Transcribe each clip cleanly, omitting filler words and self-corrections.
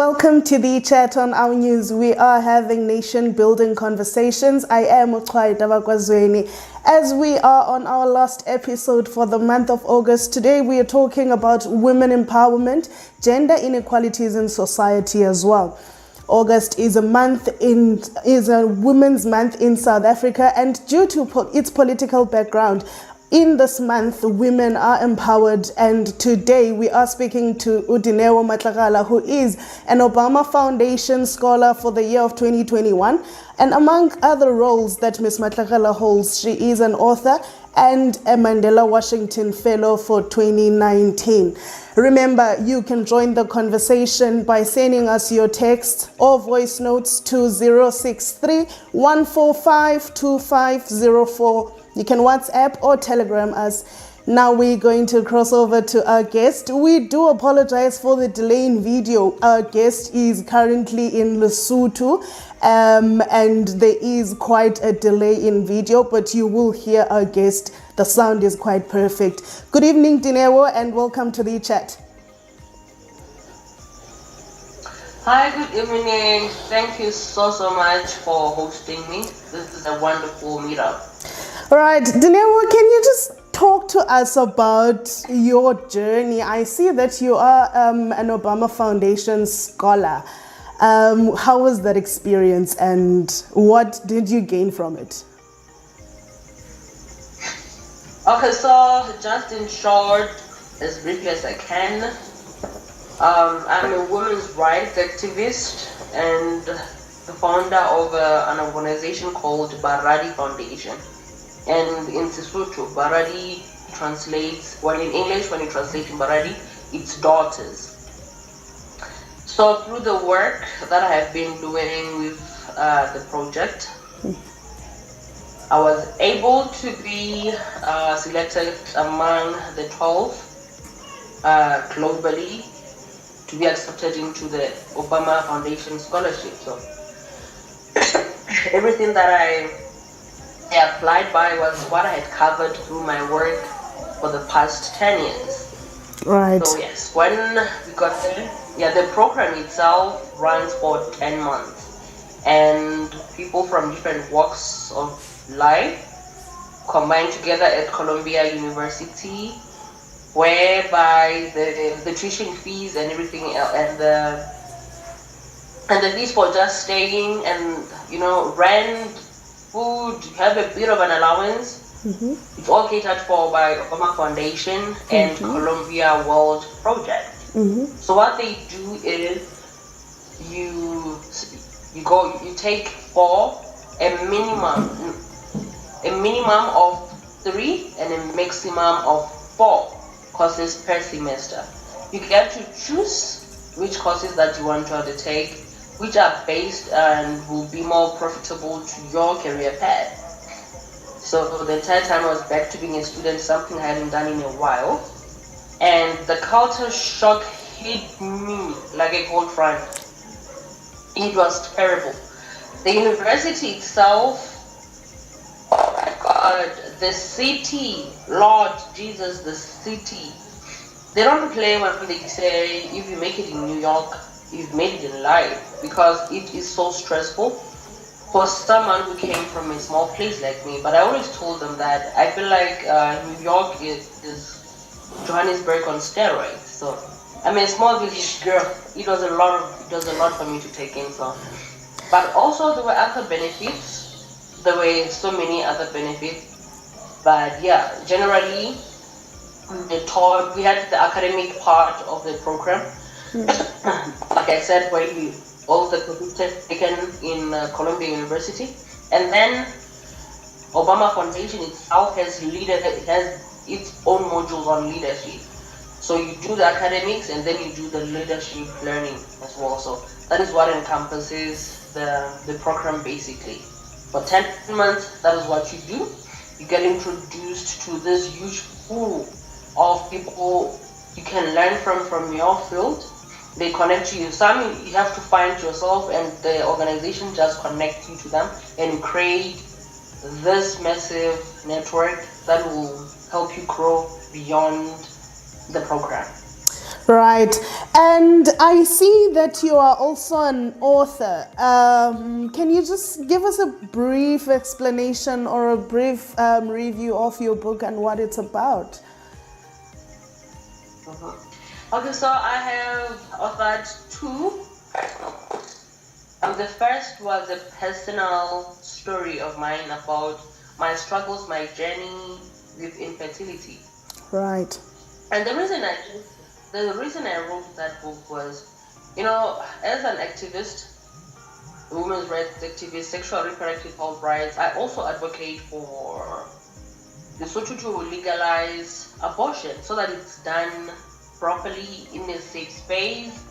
Welcome to the chat on OurNews. We are having nation-building conversations. I am Uchai Davakwazweni. As we are on our last episode for the month of August, today we are talking about women empowerment, gender inequalities in society as well. August is a women's month in South Africa, and due to its political background, in this month, women are empowered, and today we are speaking to Lineo Matlakala, who is an Obama Foundation scholar for the year of 2021. And among other roles that Ms. Matlakala holds, she is an author and a Mandela Washington Fellow for 2019. Remember, you can join the conversation by sending us your text or voice notes to 063 145 2504. You can WhatsApp or Telegram us. Now we're going to cross over to our guest. We do apologize for the delay in video. Our guest is currently in Lesotho, and there is quite a delay in video, but you will hear our guest. The sound is quite perfect. Good evening, Dineo, and welcome to the chat. Hi, good evening. Thank you so much for hosting me. This is a wonderful meetup. All right, Dineo, can you just talk to us about your journey? I see that you are an Obama Foundation scholar. How was that experience, and what did you gain from it? Okay, so just in short, as briefly as I can, I'm a women's rights activist and the founder of an organization called Baradi Foundation. And in Sesotho, Baradi translates, well, in English, when you translate in Baradi, it's daughters. So through the work that I have been doing with the project, I was able to be selected among the 12 globally to be accepted into the Obama Foundation scholarship. So everything that I applied by was what I had covered through my work for the past 10 years. Right. So yes, when we got there, the program itself runs for 10 months. And people from different walks of life combine together at Columbia University, whereby the tuition fees and everything else, and the fees for just staying and, rent, food, have a bit of an allowance. Mm-hmm. It's all catered for by Obama Foundation and Columbia World Project. Mm-hmm. So what they do is you take for a minimum of 3 and a maximum of 4 courses per semester. You get to choose which courses that you want to undertake, which are based and will be more profitable to your career path. So the entire time I was back to being a student, something I hadn't done in a while, and the culture shock hit me like a cold front. It was terrible. The university itself, oh my God, the city, Lord Jesus, the city. They don't play when they say if you make it in New York, you've made it in life, because it is so stressful for someone who came from a small place like me. But I always told them that I feel like New York is Johannesburg on steroids. So I'm a small village girl. It was a lot for me to take in. So, but also there were other benefits. There were so many other benefits. But yeah, generally we had the academic part of the program. Like I said, where all the courses taken in Columbia University, and then Obama Foundation itself has its own modules on leadership. So you do the academics and then you do the leadership learning as well. So that is what encompasses the program basically. For 10 months, that is what you do. You get introduced to this huge pool of people you can learn from your field. They connect you. Some you have to find yourself, and the organization just connects you to them and create this massive network that will help you grow beyond the program. Right. And I see that you are also an author. Can you just give us a brief explanation or a brief review of your book and what it's about? Okay, so I have authored two. The first was a personal story of mine about my struggles, my journey with infertility. Right. And the reason I wrote that book was, as an activist, women's rights activist, sexual reproductive health rights, I also advocate for the Lesotho to legalize abortion so that it's done properly in a safe space,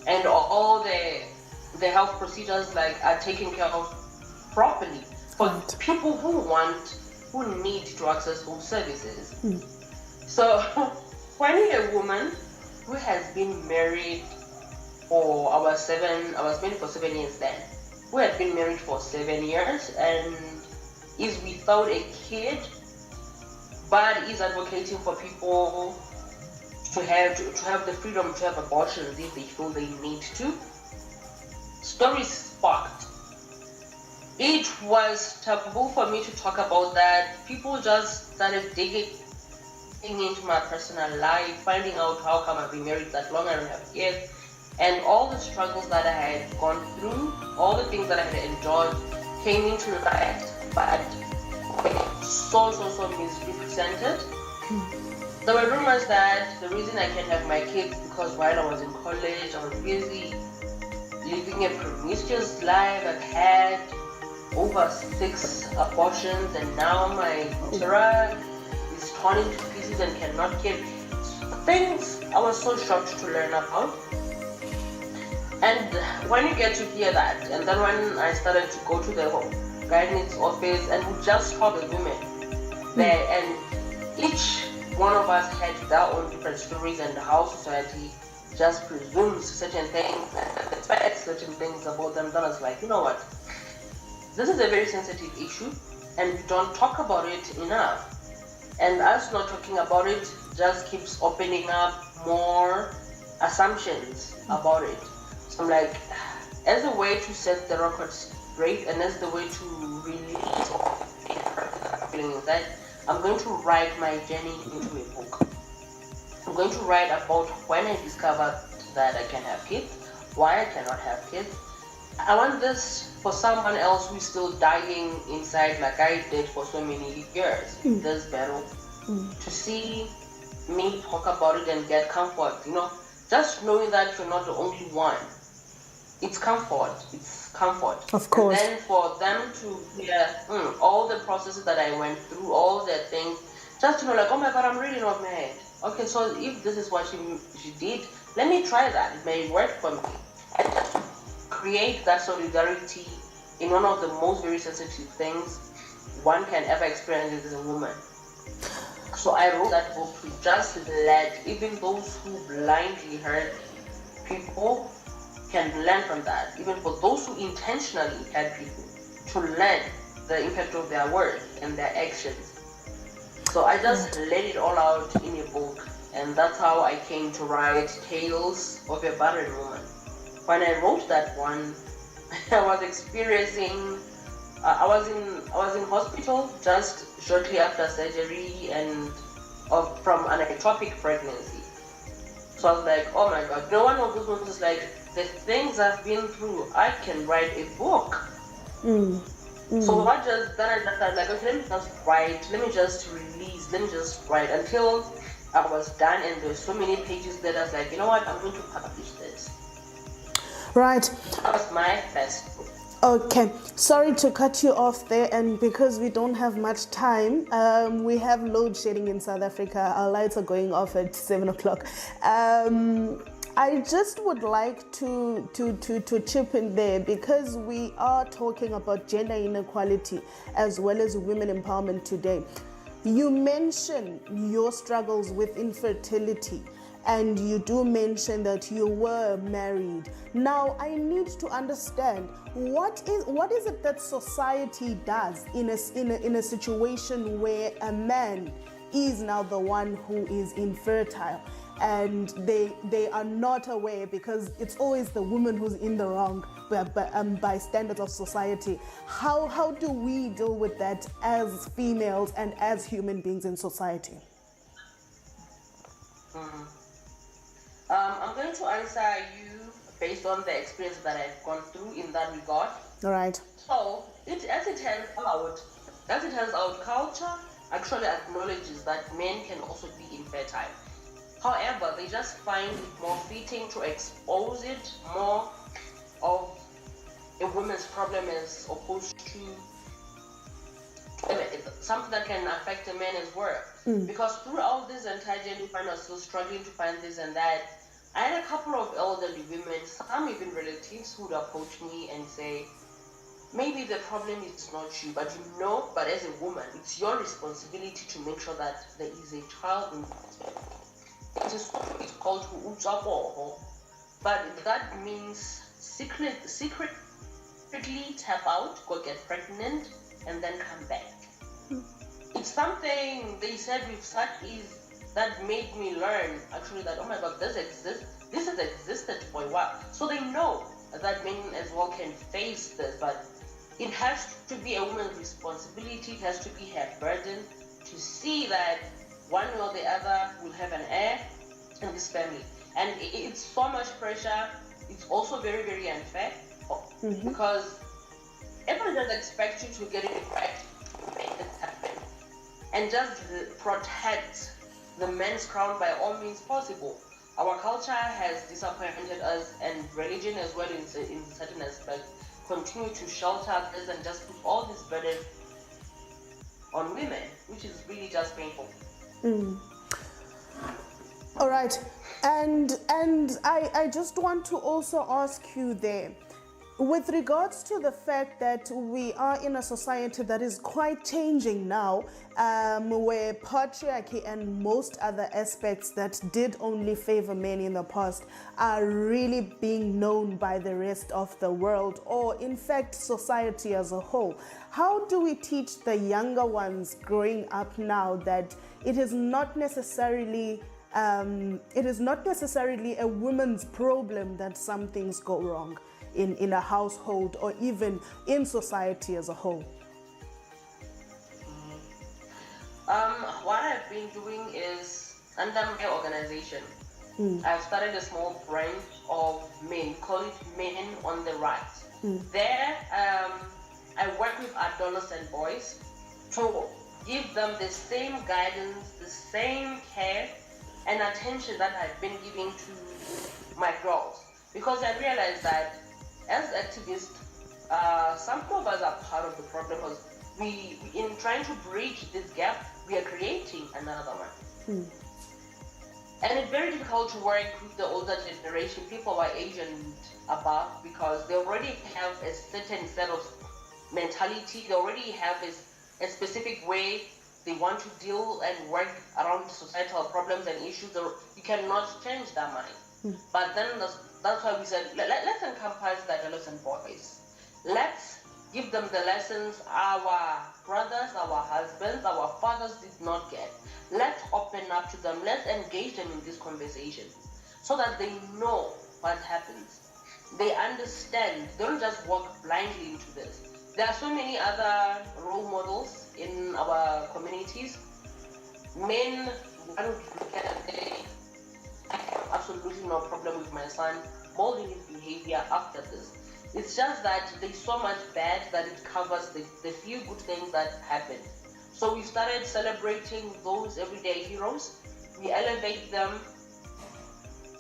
and all the health procedures are taken care of properly for people who need to access those services. So when a woman who has been married for I was married for 7 years then, who had been married for 7 years and is without a kid, but is advocating for people to have the freedom to have abortions if they feel they need to. Stories sparked. It was taboo for me to talk about that. People just started digging into my personal life, finding out how come I've been married that long, I don't have kids, and all the struggles that I had gone through, all the things that I had enjoyed came into light, but so misrepresented. There were rumors that the reason I can't have my kids because while I was in college, I was busy living a promiscuous life. I've had over 6 abortions, and now my uterus is torn into pieces and cannot keep. Things I was so shocked to learn about. And when you get to hear that, and then when I started to go to the guidance office and we just talk as women there, and each one of us had their own different stories, and how society just presumes certain things and expects certain things about them. Then I was like, you know what? This is a very sensitive issue, and we don't talk about it enough. And us not talking about it just keeps opening up more assumptions about it. So I'm like, as a way to set the record straight and as the way to release feeling inside, I'm going to write my journey into a book. I'm going to write about when I discovered that I can have kids, why I cannot have kids. I want this for someone else who's still dying inside like I did for so many years, this battle, to see me talk about it and get comfort, just knowing that you're not the only one. It's comfort. Of course. And then for them to hear all the processes that I went through, all the things, just to know like, oh my God, I'm really not mad. Okay, so if this is what she did, let me try that. It may work for me. And just create that solidarity in one of the most very sensitive things one can ever experience as a woman. So I wrote that book to just let even those who blindly hurt people can learn from that. Even for those who intentionally hurt people, to learn the impact of their words and their actions. So I just let it all out in a book, and that's how I came to write Tales of a Barren Woman. When I wrote that one, I was experiencing. I was in hospital just shortly after surgery and from an ectopic pregnancy. So I was like, oh my God, one of those moments is like, the things I've been through, I can write a book. So I started like, okay, let me just write, let me just release, let me just write until I was done, and there's so many pages that I was like, you know what, I'm going to publish this. Right. That was my first book. Okay, sorry to cut you off there, and because we don't have much time, we have load shedding in South Africa. Our lights are going off at 7 o'clock. I just would like to chip in there, because we are talking about gender inequality as well as women empowerment today. You mention your struggles with infertility, and you do mention that you were married. Now, I need to understand what is it that society does in a situation where a man is now the one who is infertile, and they are not aware because it's always the woman who's in the wrong by standards of society. How do we deal with that as females and as human beings in society? I'm going to answer you based on the experience that I've gone through in that regard. All right. So, as it turns out, culture actually acknowledges that men can also be infertile. However, they just find it more fitting to expose it more of a woman's problem as opposed to something that can affect a man as well. Because throughout this entire journey, we find ourselves struggling to find this and that. I had a couple of elderly women, some even relatives, who would approach me and say, maybe the problem is not you, but as a woman, it's your responsibility to make sure that there is a child in it's called Utswaboho, but that means secretly tap out, go get pregnant, and then come back. It's something they said with such ease that made me learn actually that, oh my god, this has existed for a while. So they know that men as well can face this, but it has to be a woman's responsibility, it has to be her burden to see that one or the other will have an heir in this family. And it's so much pressure. It's also very, very unfair because everyone does expect you to get it right to make it happen and just protect the men's crown by all means possible. Our culture has disappointed us, and religion as well in certain aspects continue to shelter us and just put all this burden on women, which is really just painful. All right, and I just want to also ask you there, with regards to the fact that we are in a society that is quite changing now, where patriarchy and most other aspects that did only favor men in the past are really being known by the rest of the world, or in fact society as a whole. How do we teach the younger ones growing up now that it is not necessarily a woman's problem that some things go wrong in a household or even in society as a whole? What I've been doing is, under my organization, I've started a small branch of men, call it Men on the Right. There, I work with adolescent boys to give them the same guidance, the same care and attention that I've been giving to my girls. Because I realized that as activists, some of us are part of the problem, because we, in trying to bridge this gap, we are creating another one. And it's very difficult to work with the older generation, people our age and above, because they already have a certain set of mentality, they already have a specific way they want to deal and work around societal problems and issues. You cannot change their mind. But then that's why we said, let's encompass the adolescent boys. Let's give them the lessons our brothers, our husbands, our fathers did not get. Let's open up to them. Let's engage them in these conversations so that they know what happens. They understand. They don't just walk blindly into this. There are so many other role models in our communities. Men, I have absolutely no problem with my son molding his behavior after this. It's just that there's so much bad that it covers the few good things that happen. So we started celebrating those everyday heroes. We elevate them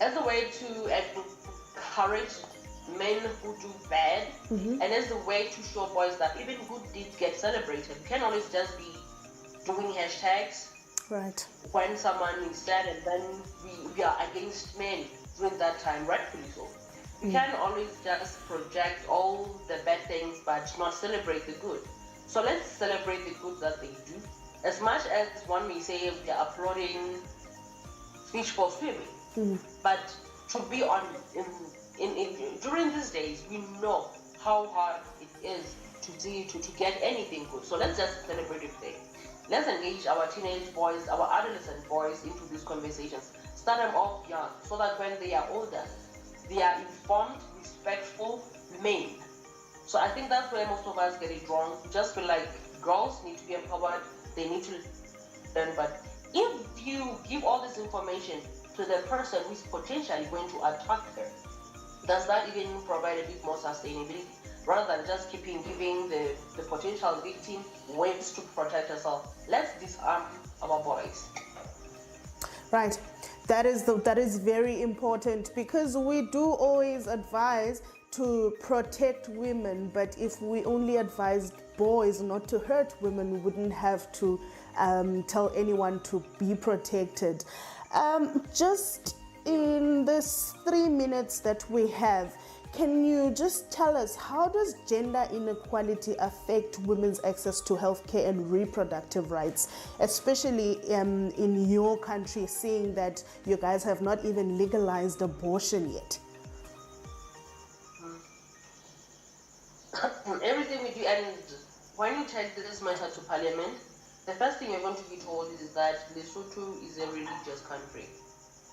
as a way to encourage men who do bad, and as a way to show boys that even good deeds get celebrated. You can't always just be doing hashtags when someone is sad and then we are against men during that time, rightfully so. You can't always just project all the bad things but not celebrate the good. So let's celebrate the good that they do. As much as one may say we are applauding speech for swimming, but to be on during these days, we know how hard it is to get anything good. So let's just celebrate it today. Let's engage our teenage boys, our adolescent boys into these conversations. start them off young, so that when they are older, they are informed, respectful men. So I think that's where most of us get it wrong. We just feel like girls need to be empowered, they need to learn. But if you give all this information to the person who is potentially going to attack her, does that even provide a bit more sustainability? Rather than just giving the potential victim ways to protect herself. Let's disarm our boys. Right. That is very important, because we do always advise to protect women, but if we only advised boys not to hurt women, we wouldn't have to tell anyone to be protected. Just in this 3 minutes that we have, can you just tell us, how does gender inequality affect women's access to healthcare and reproductive rights, especially in your country, seeing that you guys have not even legalized abortion yet? Everything we do, and when you take this matter to parliament, the first thing you're going to be told is that Lesotho is a religious country.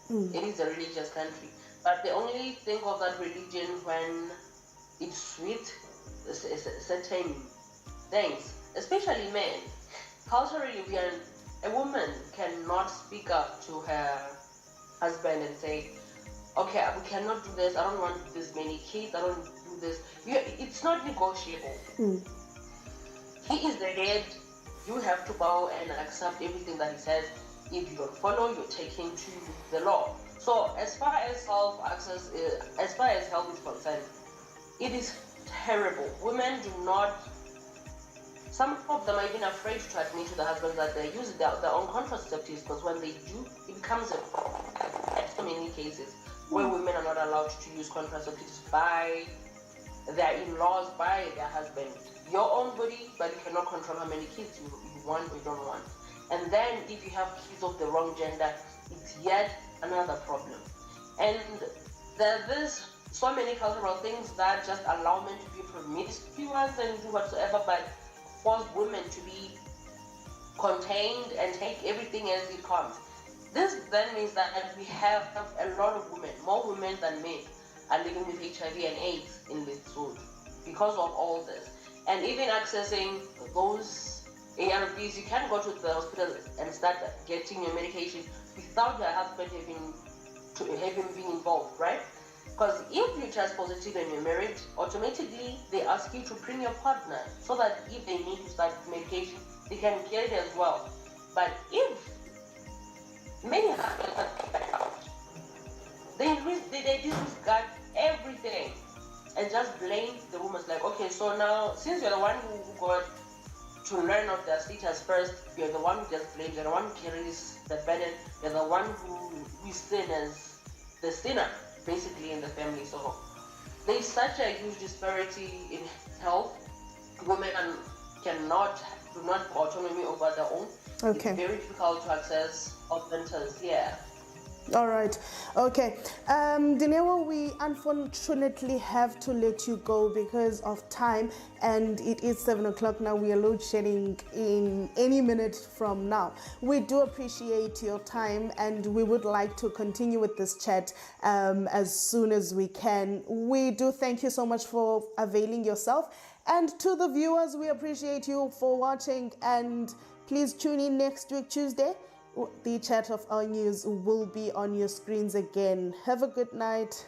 It is a religious country. But they only think of that religion when it's sweet, certain things, especially men. Culturally, a woman cannot speak up to her husband and say, okay, we cannot do this, I don't want this many kids, I don't do this. It's not negotiable. He is the head, you have to bow and accept everything that he says. If you don't follow, you're taken to the law. So as far as health access, as far as health is concerned, it is terrible. Women do not, some of them are even afraid to admit to the husband that they're using their own contraceptives, because when they do, it becomes a problem. So many cases where women are not allowed to use contraceptives by their in-laws, by their husband. Your own body, but you cannot control how many kids you want or you don't want. And then if you have kids of the wrong gender, it's yet another problem. And there's so many cultural things that just allow men to be promiscuous and do whatsoever, but force women to be contained and take everything as it comes. This then means that we have a lot of women, more women than men, are living with HIV and AIDS in this zone because of all this. And even accessing those ARVs, you can go to the hospital and start getting your medication without your husband having been involved, right? Because if you test positive and you're married, automatically they ask you to bring your partner so that if they need to start medication, they can get it as well. But if many husbands are back out, they disregard everything and just blame the woman. Like, okay, so now since you're the one who got to learn of their status first, you're the one who just blames, you're the one who carries the burden, you're the one who is seen as the sinner, basically, in the family. So there's such a huge disparity in health. Women do not have autonomy over their own. Okay. It's very difficult to access health centers here. All right. Okay. Dineo, we unfortunately have to let you go because of time, and it is 7 o'clock now. We are load shedding in any minute from now. We do appreciate your time, and we would like to continue with this chat as soon as we can. We do thank you so much for availing yourself, and to the viewers, we appreciate you for watching, and please tune in next week, Tuesday. The chat of OurNews will be on your screens again. Have a good night.